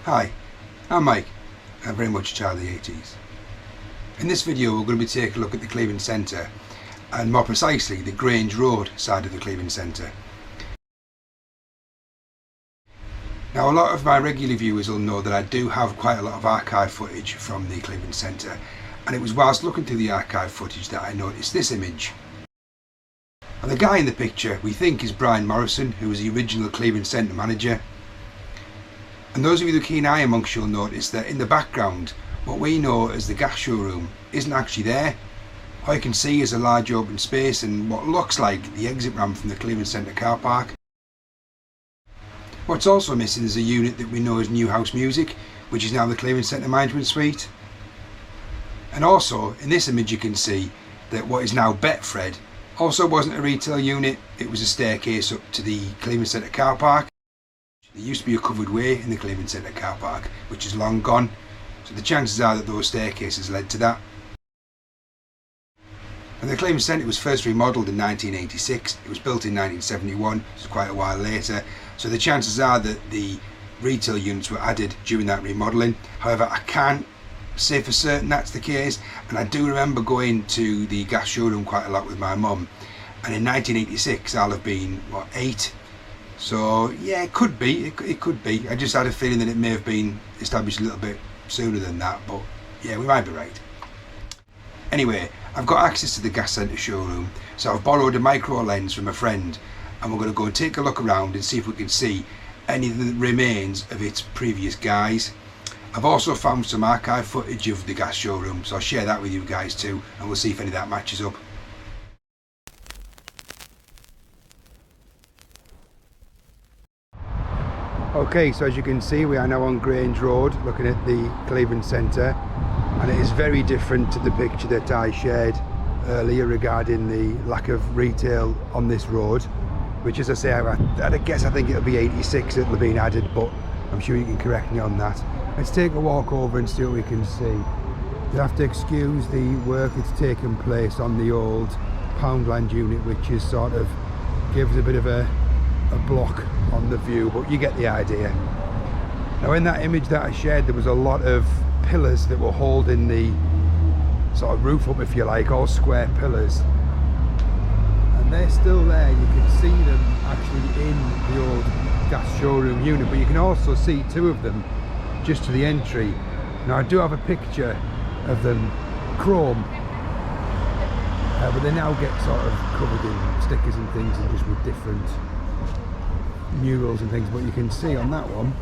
Hi, I'm Mike, and very much a child of the 80s. In this video we're going to be taking a look at the Cleveland Centre, and more precisely the Grange Road side of the Cleveland Centre. Now, a lot of my regular viewers will know that I do have quite a lot of archive footage from the Cleveland Centre, and it was whilst looking through the archive footage that I noticed this image. And the guy in the picture we think is Brian Morrison, who was the original Cleveland Centre manager. And those of you with a keen eye amongst you will notice that in the background, what we know as the Gas Showroom isn't actually there. All you can see is a large open space and what looks like the exit ramp from the Cleveland Centre car park. What's also missing is a unit that we know as New House Music, which is now the Cleveland Centre Management Suite. And also, in this image you can see that what is now Betfred also wasn't a retail unit, it was a staircase up to the Cleveland Centre car park. There used to be a covered way in the Cleveland Centre car park, which is long gone, so the chances are that those staircases led to that. And the Cleveland Centre was first remodelled in 1986, it was built in 1971, which is quite a while later, so the chances are that the retail units were added during that remodelling. However, I can't say for certain that's the case, and I do remember going to the Gas Showroom quite a lot with my mum, and in 1986 I'll have been, what, 8? So yeah, it could be, it could be. I just had a feeling that it may have been established a little bit sooner than that, but yeah, we might be right. Anyway, I've got access to the Gas Centre showroom, so I've borrowed a micro lens from a friend, and we're going to go and take a look around and see if we can see any of the remains of its previous guise. I've also found some archive footage of the Gas Showroom, so I'll share that with you guys too, and we'll see if any of that matches up. Okay, so as you can see, we are now on Grange Road looking at the Cleveland Centre, and it is very different to the picture that I shared earlier regarding the lack of retail on this road, which, as I say, I guess I think it'll be 86 that'll have been added, but I'm sure you can correct me on that. Let's take a walk over and see what we can see. You have to excuse the work that's taken place on the old Poundland unit, which is sort of gives a bit of a block on the view, but you get the idea. Now, in that image that I shared, there was a lot of pillars that were holding the sort of roof up, if you like, all square pillars, and they're still there. You can see them actually in the old Gas Showroom unit, but you can also see two of them just to the entry. Now, I do have a picture of them chrome, but they now get sort of covered in stickers and things, and just with different murals and things. But you can see on that one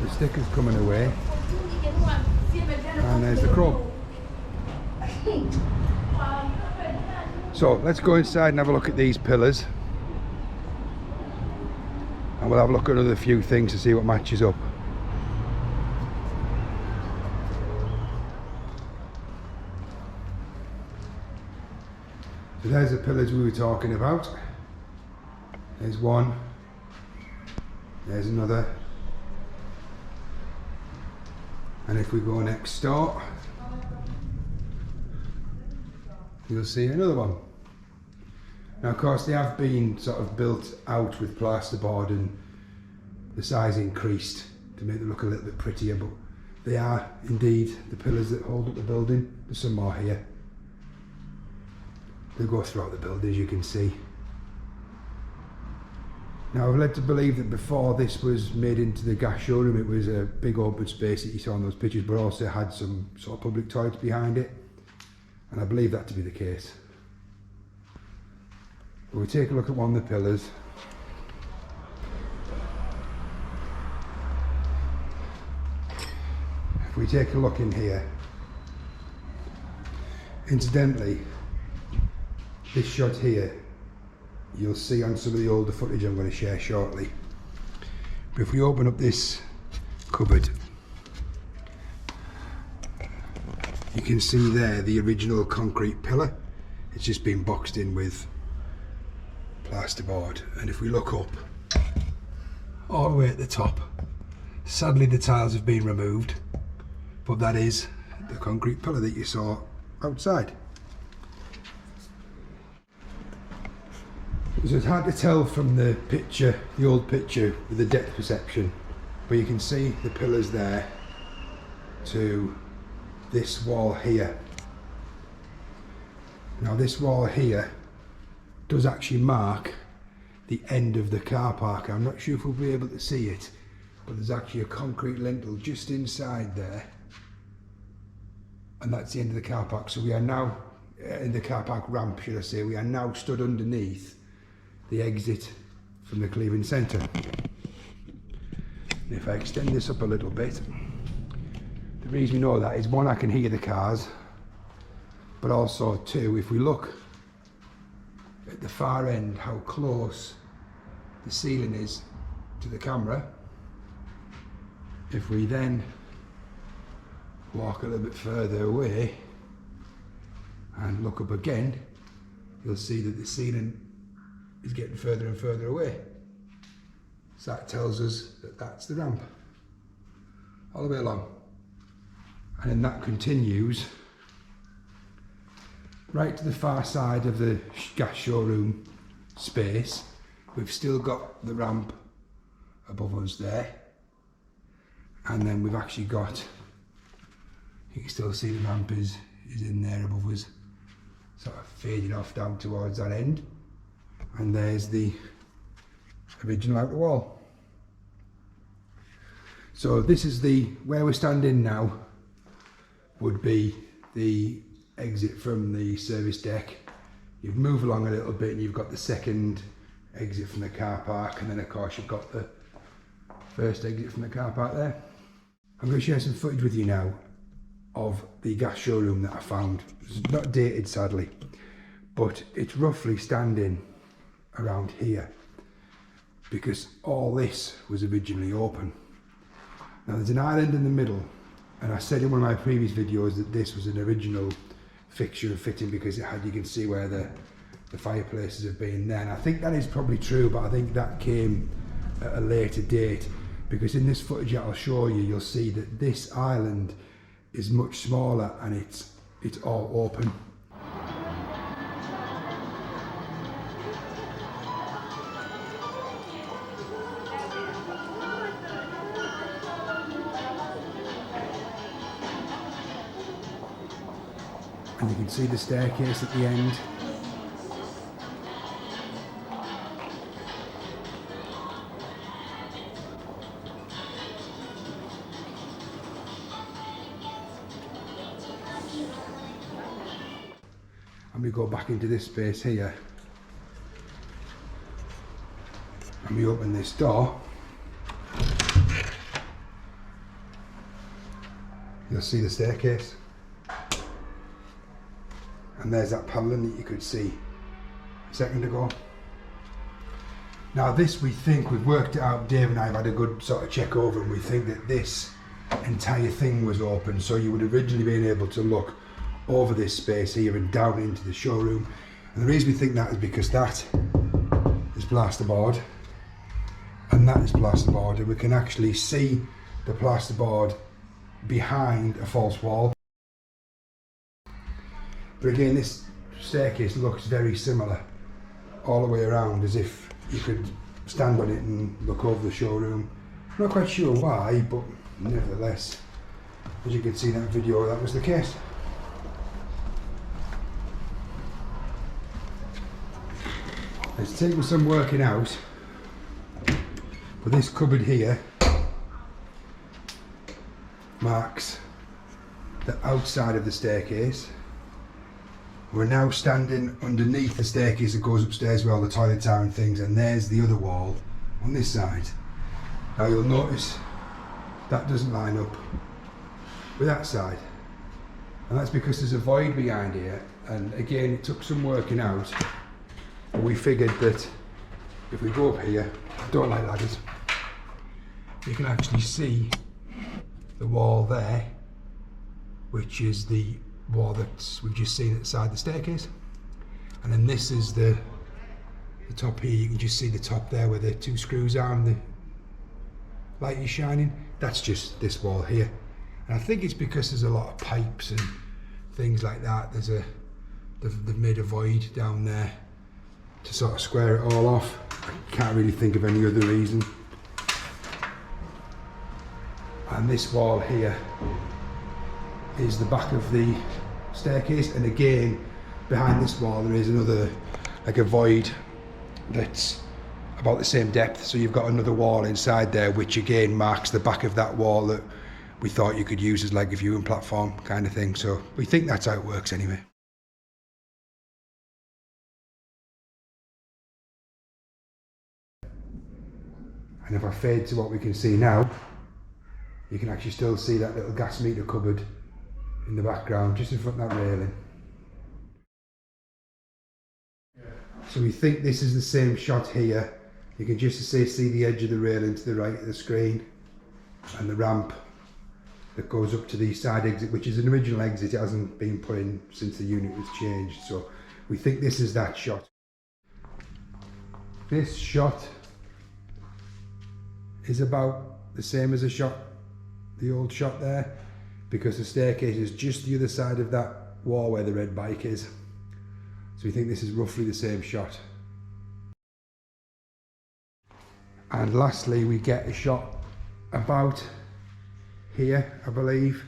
the stickers coming away, and there's the chrome. So let's go inside and have a look at these pillars, and we'll have a look at another few things to see what matches up. So there's the pillars we were talking about. There's one, there's another, and if we go next door, you'll see another one. Now, of course, they have been sort of built out with plasterboard and the size increased to make them look a little bit prettier, but they are indeed the pillars that hold up the building. There's some more here. They go throughout the building, as you can see. Now, I'm led to believe that before this was made into the Gas Showroom, it was a big open space that you saw in those pictures, but also had some sort of public toilets behind it, and I believe that to be the case. But we'll take a look at one of the pillars. If we take a look in here, incidentally, this shot here you'll see on some of the older footage I'm going to share shortly. But if we open up this cupboard, you can see there the original concrete pillar. It's just been boxed in with plasterboard, and if we look up all the way at the top, sadly the tiles have been removed, but that is the concrete pillar that you saw outside. So it's hard to tell from the picture, the old picture, with the depth perception, but you can see the pillars there to this wall here. Now this wall here does actually mark the end of the car park. I'm not sure if we'll be able to see it, but there's actually a concrete lintel just inside there, and that's the end of the car park. So we are now in the car park ramp, should I say. We are now stood underneath the exit from the Cleveland Centre. And if I extend this up a little bit, the reason we know that is, one, I can hear the cars, but also two, if we look at the far end, how close the ceiling is to the camera, if we then walk a little bit further away and look up again, you'll see that the ceiling is getting further and further away. So that tells us that that's the ramp all the way along, and then that continues right to the far side of the gas showroom space. We've still got the ramp above us there, and then we've actually got, you can still see the ramp is in there above us, sort of fading off down towards that end, and there's the original outer wall. So this is where we're standing now, would be the exit from the service deck. You'd move along a little bit and you've got the second exit from the car park, and then of course you've got the first exit from the car park there. I'm going to share some footage with you now of the gas showroom that I found. It's not dated sadly, but it's roughly standing around here, because all this was originally open. Now there's an island in the middle, and I said in one of my previous videos that this was an original fixture and fitting because it had, you can see where the fireplaces have been there, and I think that is probably true, but I think that came at a later date, because in this footage that I'll show you, you'll see that this island is much smaller and it's all open. And you can see the staircase at the end. And we go back into this space here, and we open this door. You'll see the staircase, and there's that paneling that you could see a second ago. Now this, we think, we've worked it out, Dave and I have had a good sort of check over, and we think that this entire thing was open, so you would have originally been able to look over this space here and down into the showroom. And the reason we think that is because that is plasterboard and that is plasterboard, and we can actually see the plasterboard behind a false wall. But again, this staircase looks very similar all the way around, as if you could stand on it and look over the showroom. I'm not quite sure why, but nevertheless, as you can see in that video, that was the case. It's taken some working out, but this cupboard here marks the outside of the staircase. We're now standing underneath the staircase that goes upstairs where all the toilets are and things, and there's the other wall on this side. Now you'll notice that doesn't line up with that side, and that's because there's a void behind here, and again it took some working out. We figured that if we go up here, I don't like ladders, you can actually see the wall there, which is the wall that we've just seen at the side of the staircase. And then this is the top here, you can just see the top there where the two screws are and the light is shining. That's just this wall here. And I think it's because there's a lot of pipes and things like that. They've made a void down there. to sort of square it all off. I can't really think of any other reason. And this wall here is the back of the staircase, and again behind this wall there is another, like a void that's about the same depth, so you've got another wall inside there which again marks the back of that wall that we thought you could use as like a viewing platform kind of thing. So we think that's how it works anyway. And if I fade to what we can see now, you can actually still see that little gas meter cupboard in the background just in front of that railing. So we think this is the same shot here. You can just see the edge of the railing to the right of the screen, and the ramp that goes up to the side exit, which is an original exit. It hasn't been put in since the unit was changed, so we think this is that shot. This shot is about the same as the old shot there, because the staircase is just the other side of that wall where the red bike is. So we think this is roughly the same shot. And lastly, we get a shot about here, I believe,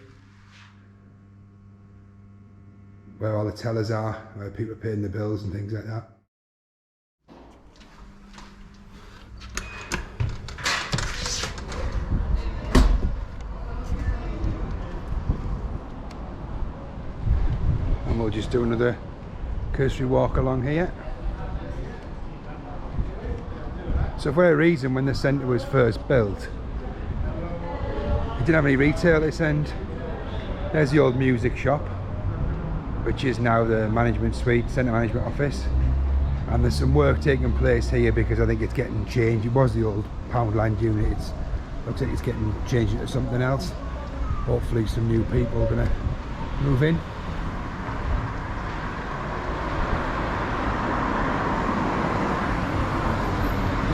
where all the tellers are, where people are paying the bills and things like that. And we'll just do another cursory walk along here. So for a reason, when the centre was first built, it didn't have any retail at this end. There's the old music shop, which is now the management suite, centre management office. And there's some work taking place here because I think it's getting changed. It was the old Poundland unit. It looks like it's getting changed into something else. Hopefully some new people are going to move in.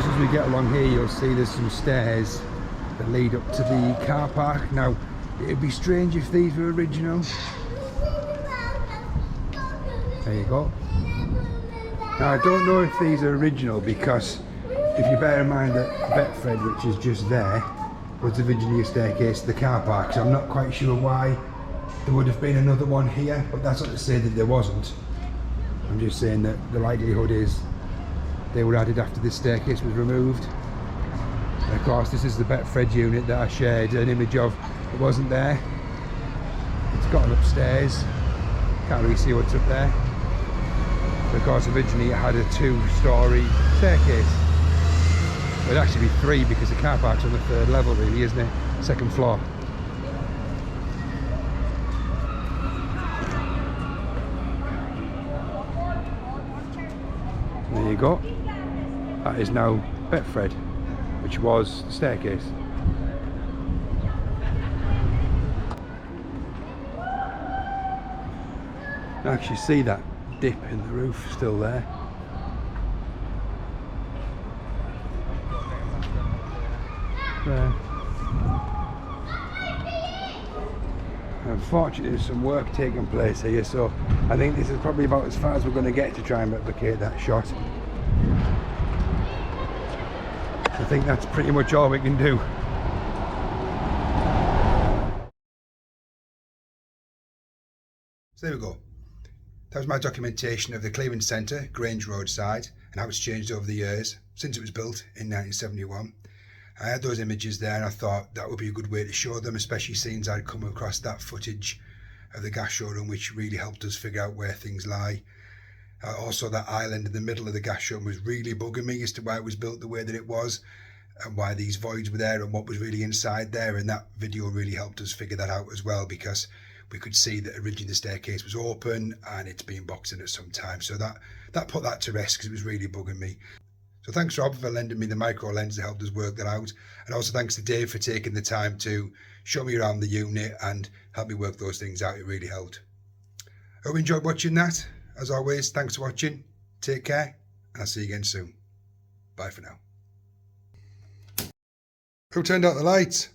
As we get along here, you'll see there's some stairs that lead up to the car park. Now, it'd be strange if these were original. There you go. Now, I don't know if these are original because if you bear in mind that Betfred, which is just there, was originally a staircase to the car park, so I'm not quite sure why there would have been another one here, but that's not to say that there wasn't. I'm just saying that the likelihood is they were added after this staircase was removed. And of course, this is the Betfred unit that I shared an image of. It wasn't there. It's gotten upstairs. Can't really see what's up there. But of course, originally it had a 2-storey staircase. Well, it'd actually be 3 because the car park's on the 3rd level, really, isn't it? 2nd floor. There you go. That is now Betfred, which was the staircase. You can actually see that dip in the roof still there. There. Unfortunately, there's some work taking place here, so I think this is probably about as far as we're going to get to try and replicate that shot. I think that's pretty much all we can do. So there we go. That was my documentation of the Cleveland Centre, Grange Road side, and how it's changed over the years since it was built in 1971. I had those images there and I thought that would be a good way to show them, especially since I'd come across that footage of the gas showroom, which really helped us figure out where things lie. Also, that island in the middle of the gas showroom was really bugging me as to why it was built the way that it was and why these voids were there and what was really inside there, and that video really helped us figure that out as well, because we could see that originally the staircase was open and it's been boxed in at some time. So that put that to rest because it was really bugging me. So thanks Rob for lending me the micro lens to help us work that out, and also thanks to Dave for taking the time to show me around the unit and help me work those things out. It really helped. I hope you enjoyed watching that. As always, thanks for watching, take care, and I'll see you again soon. Bye for now. Who turned out the lights?